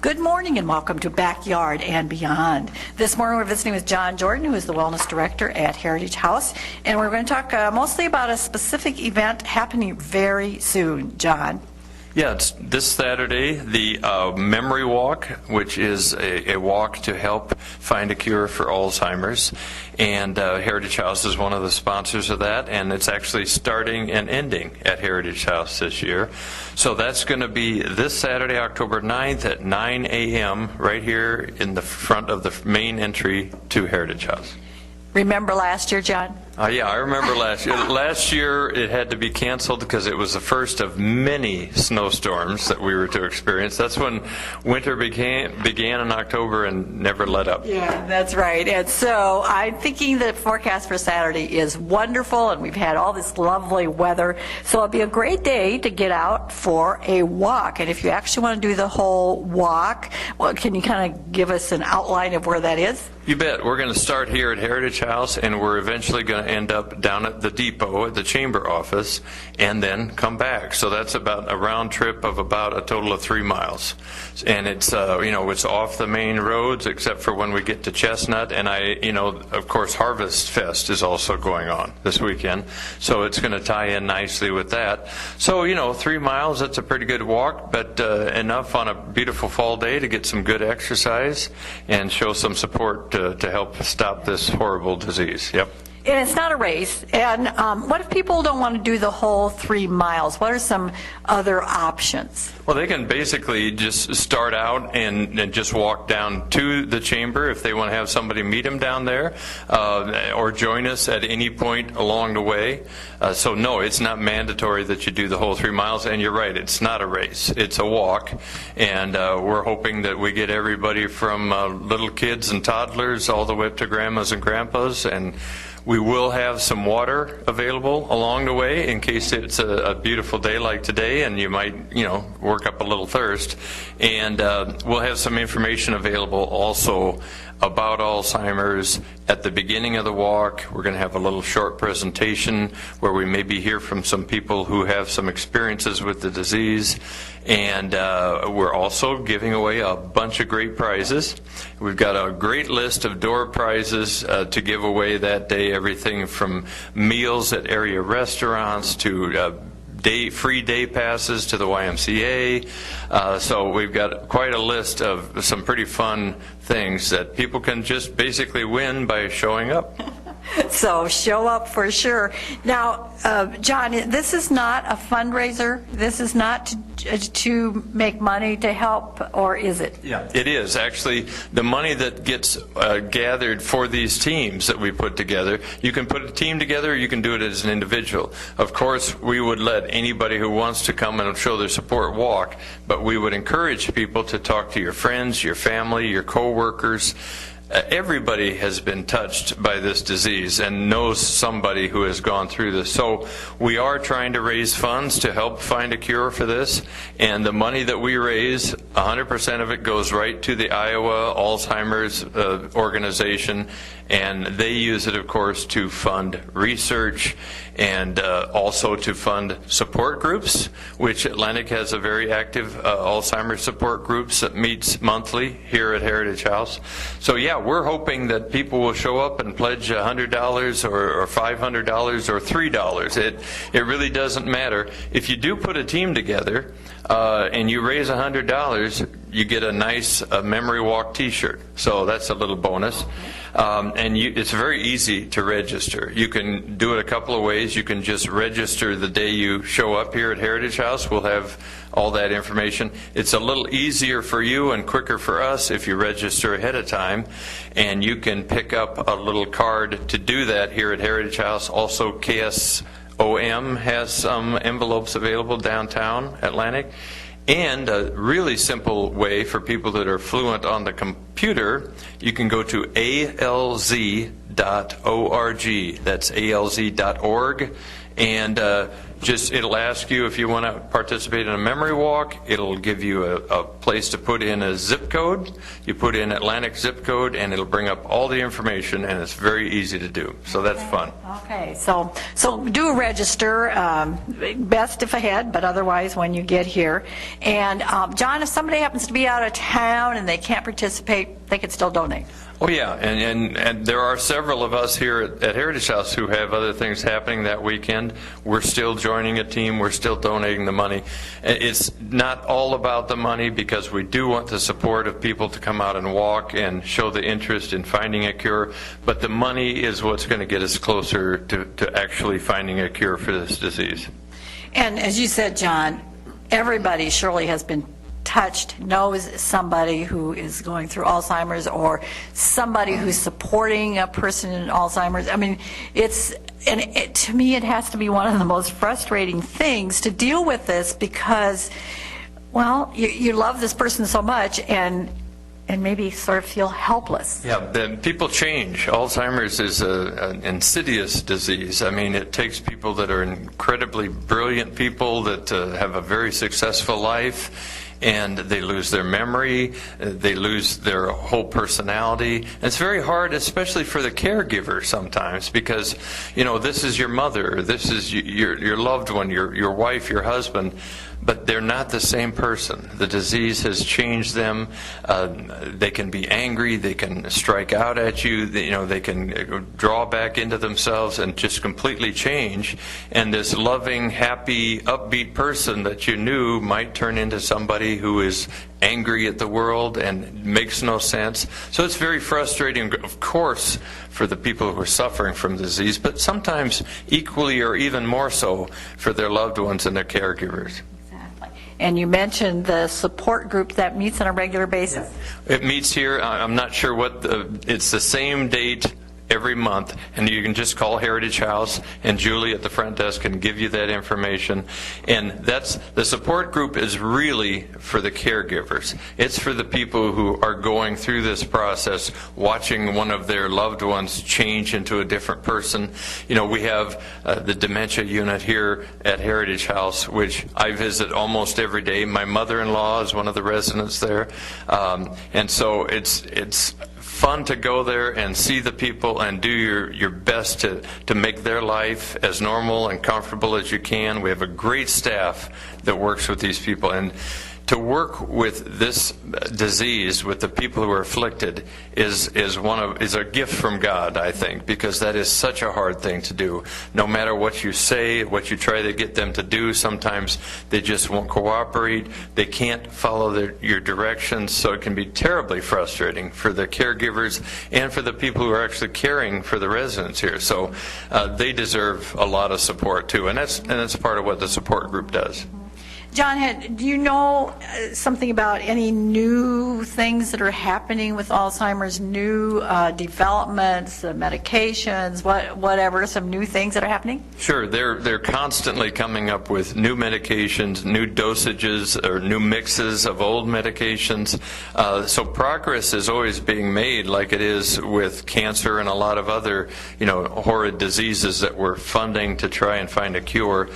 Good morning and welcome to Backyard and Beyond. This morning we're visiting with John Jordan, who is the Wellness Director at Heritage House, and we're going to talk mostly about a specific event happening very soon. John? Yeah, it's this Saturday, the Memory Walk, which is a walk to help find a cure for Alzheimer's. And Heritage House is one of the sponsors of that, and it's actually starting and ending at Heritage House this year. So that's going to be this Saturday, October 9th at 9 a.m. right here in the front of the main entry to Heritage House. Remember last year, John? Yeah, I remember last year. Last year it had to be canceled because it was the first of many snowstorms that we were to experience. That's when winter began in October and never let up. Yeah, that's right. And so I'm thinking the forecast for Saturday is wonderful, and we've had all this lovely weather. So it'll be a great day to get out for a walk. And if you actually want to do the whole walk, well, can you kind of give us an outline of where that is? You bet. We're going to start here at Heritage House, and we're eventually going to end up down at the depot at the chamber office and then come back. So that's about a round trip of about a total of 3 miles. And it's it's off the main roads except for when we get to Chestnut, and of course Harvest Fest is also going on this weekend. So it's going to tie in nicely with that. So 3 miles, that's a pretty good walk, but enough on a beautiful fall day to get some good exercise and show some support to help stop this horrible disease. Yep. And it's not a race. And what if people don't want to do the whole 3 miles? What are some other options? Well, they can basically just start out and just walk down to the chamber if they want to have somebody meet them down there, or join us at any point along the way. So no, it's not mandatory that you do the whole 3 miles. And you're right, it's not a race. It's a walk. And we're hoping that we get everybody from little kids and toddlers all the way up to grandmas and grandpas. And we will have some water available along the way in case it's a beautiful day like today and you might, work up a little thirst. And we'll have some information available also about Alzheimer's at the beginning of the walk. We're going to have a little short presentation where we maybe hear from some people who have some experiences with the disease. And we're also giving away a bunch of great prizes. We've got a great list of door prizes to give away that day, everything from meals at area restaurants to free day passes to the YMCA. So we've got quite a list of some pretty fun things that people can just basically win by showing up. So show up for sure. Now, John, this is not a fundraiser. This is not to make money to help, or is it? Yeah, it is. Actually, the money that gets gathered for these teams that we put together, you can put a team together or you can do it as an individual. Of course, we would let anybody who wants to come and show their support walk, but we would encourage people to talk to your friends, your family, your co-workers. Everybody has been touched by this disease and knows somebody who has gone through this. So we are trying to raise funds to help find a cure for this. And the money that we raise, 100% of it goes right to the Iowa Alzheimer's organization. And they use it, of course, to fund research and also to fund support groups, which Atlantic has a very active Alzheimer's support groups that meets monthly here at Heritage House. So yeah, we're hoping that people will show up and pledge $100 or $500 or $3. It really doesn't matter. If you do put a team together and you raise $100, you get a nice Memory Walk t-shirt. So that's a little bonus. It's very easy to register. You can do it a couple of ways. You can just register the day you show up here at Heritage House. We'll have all that information. It's a little easier for you and quicker for us if you register ahead of time. And you can pick up a little card to do that here at Heritage House. Also, KSOM has some envelopes available downtown Atlantic. And a really simple way for people that are fluent on the computer, you can go to alz.org. That's alz.org. And it'll ask you if you want to participate in a memory walk. It'll give you a place to put in a zip code. You put in Atlantic zip code, and it'll bring up all the information, and it's very easy to do. So that's fun. Okay, so do register, best if ahead, but otherwise when you get here. And John, if somebody happens to be out of town and they can't participate, they can still donate. Oh yeah, and there are several of us here at Heritage House who have other things happening that weekend. We're still joining a team. We're still donating the money. It's not all about the money, because we do want the support of people to come out and walk and show the interest in finding a cure. But the money is what's going to get us closer to actually finding a cure for this disease. And as you said, John, everybody surely has been touched, knows somebody who is going through Alzheimer's, or somebody who's supporting a person in Alzheimer's. I mean, to me, it has to be one of the most frustrating things to deal with this, because, well, you love this person so much, and maybe sort of feel helpless. Yeah, then people change. Alzheimer's is an insidious disease. I mean, it takes people that are incredibly brilliant people that have a very successful life, and they lose their memory, they lose their whole personality. And it's very hard, especially for the caregiver sometimes, because, you know, this is your mother, this is your loved one, your wife, your husband, but they're not the same person. The disease has changed them. They can be angry, they can strike out at you, they can draw back into themselves and just completely change. And this loving, happy, upbeat person that you knew might turn into somebody who is angry at the world and makes no sense. So it's very frustrating, of course, for the people who are suffering from the disease, but sometimes equally or even more so for their loved ones and their caregivers. And you mentioned the support group that meets on a regular basis. It meets here. I'm not sure it's the same date every month, and you can just call Heritage House, and Julie at the front desk can give you that information. And the support group is really for the caregivers. It's for the people who are going through this process, watching one of their loved ones change into a different person. You know, we have the dementia unit here at Heritage House, which I visit almost every day. My mother-in-law is one of the residents there, and so it's fun to go there and see the people and do your best to make their life as normal and comfortable as you can. We have a great staff that works with these people, and to work with this disease, with the people who are afflicted, is a gift from God, I think, because that is such a hard thing to do. No matter what you say, what you try to get them to do, sometimes they just won't cooperate. They can't follow your directions, so it can be terribly frustrating for the caregivers and for the people who are actually caring for the residents here. So they deserve a lot of support too, and that's part of what the support group does. John, do you know something about any new things that are happening with Alzheimer's, new developments, medications, whatever, some new things that are happening? Sure. They're constantly coming up with new medications, new dosages, or new mixes of old medications. So progress is always being made, like it is with cancer and a lot of other, horrid diseases that we're funding to try and find a cure.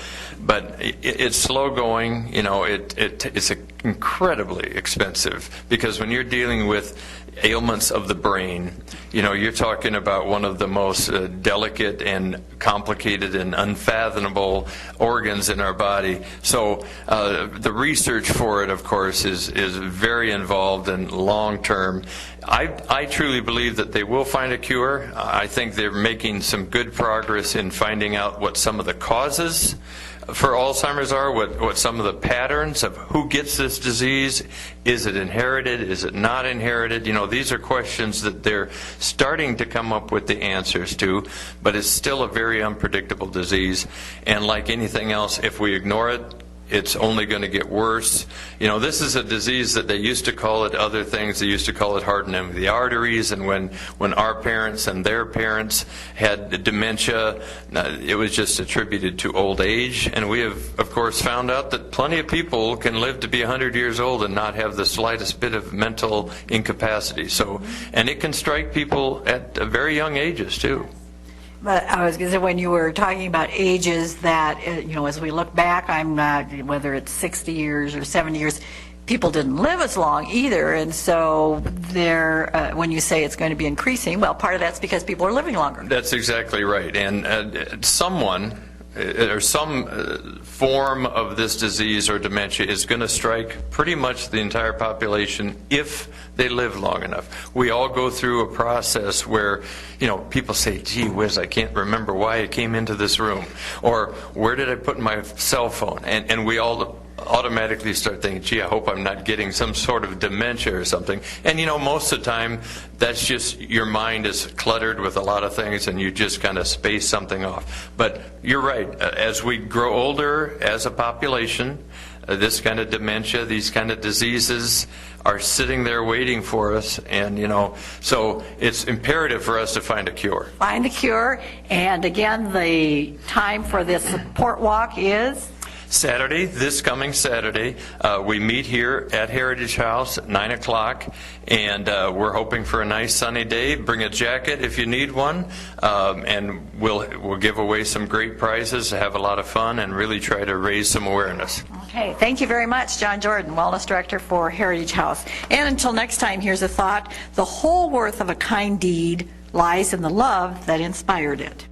But it's slow going. It's incredibly expensive, because when you're dealing with ailments of the brain, you're talking about one of the most delicate and complicated and unfathomable organs in our body. So the research for it, of course, is very involved and long-term. I truly believe that they will find a cure. I think they're making some good progress in finding out what some of the causes for Alzheimer's are, what some of the patterns of who gets this disease. Is it inherited? Is it not inherited? These are questions that they're starting to come up with the answers to, but it's still a very unpredictable disease. And like anything else, if we ignore it, it's only going to get worse. This is a disease that they used to call it other things. They used to call it hardening of the arteries. And when our parents and their parents had dementia, it was just attributed to old age. And we have, of course, found out that plenty of people can live to be 100 years old and not have the slightest bit of mental incapacity. And it can strike people at very young ages, too. But I was going to say, when you were talking about ages, that, as we look back, I'm not, whether it's 60 years or 70 years, people didn't live as long either. And so when you say it's going to be increasing, well, part of that's because people are living longer. That's exactly right. And someone or some form of this disease or dementia is going to strike pretty much the entire population if they live long enough. We all go through a process where, people say, gee whiz, I can't remember why I came into this room, or where did I put my cell phone? And we all automatically start thinking, gee, I hope I'm not getting some sort of dementia or something. And most of the time, that's just your mind is cluttered with a lot of things and you just kind of space something off. But you're right. As we grow older as a population, this kind of dementia, these kind of diseases are sitting there waiting for us. And, so it's imperative for us to find a cure. Find a cure. And again, the time for this support walk is? Saturday, this coming Saturday, we meet here at Heritage House at 9 o'clock, and we're hoping for a nice sunny day. Bring a jacket if you need one, and we'll give away some great prizes, have a lot of fun, and really try to raise some awareness. Okay, thank you very much, John Jordan, Wellness Director for Heritage House. And until next time, here's a thought: the whole worth of a kind deed lies in the love that inspired it.